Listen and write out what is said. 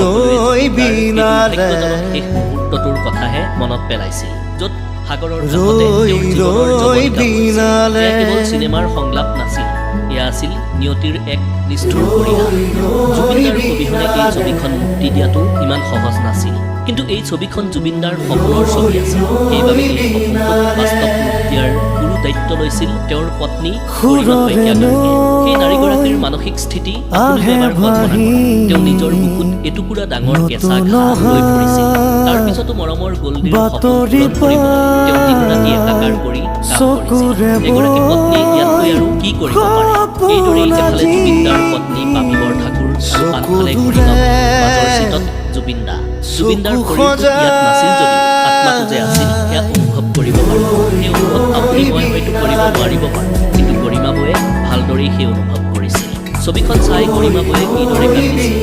ৰৈ বিনালে শেষ মুহূৰ্তটোৰ কথাহে মনত পেলাইছিল য'ত সাগৰৰ কাষতে তেওঁৰ জীৱনৰ ৰৈ জৱনিকা বিনালে পৰিছিল। এয়া কেৱল চিনেমাৰ সংলাপ নাছিল, এয়া আছিল নিয়তিৰ এক নিষ্ঠুৰ পৰিণাম। জুবিনদাৰ অবিহনে এই ছবিখন মুক্তি দিয়াটো ইমান সহজ নাছিল, কিন্তু এই ছবিখন জুবিনদাৰ সপোনৰ ছবি আছিল। সেইবাবে এই সপোনটোক বাস্তৱ ৰূপ দিয়াৰ গুৰু দায়িত্ব লৈছিল তেওঁৰ পত্নী গৰিমা শইকীয়াগৰাকীয়ে। সেই নাৰীগৰাকীৰ মানসিক স্থিতি আপুনিও এবাৰ কল্পনা কৰক। তেওঁ নিজৰ বুকুত এটুকুৰা ডাঙৰ কেঁচা ঘাঁহ লৈ ফুৰিছিল। তাৰ পিছতো মৰমৰ গোল্ডীৰ সপোন পূৰণ কৰিবলৈ তেওঁ দিন-ৰাতি একাকাৰ কৰি কাম কৰিছিল। এগৰাকী পত্নীয়ে ইয়াতকৈ আৰু কি কৰিব পাৰে? এইদৰেই এফালে জুবিনদাৰ পত্নী পাপী বৰঠাকুৰ আৰু আনফালে গৰিমা মাজৰ চিটত জুবিনদা। জুবিনদাৰ শৰীৰটো ইয়াত নাছিল যদিও আত্মাটো যে আছিল সেয়া অনুভৱ কৰিব পাৰি। সেই অনুভৱ আপুনি মই হয়তো কৰিব নোৱাৰিব পাৰোঁ, কিন্তু গৰিমা বৌয়ে ভালদৰেই সেই অনুভৱ কৰিছিল। ছবিখন চাই গৰিমা বৌয়ে কিদৰে কান্দিছিল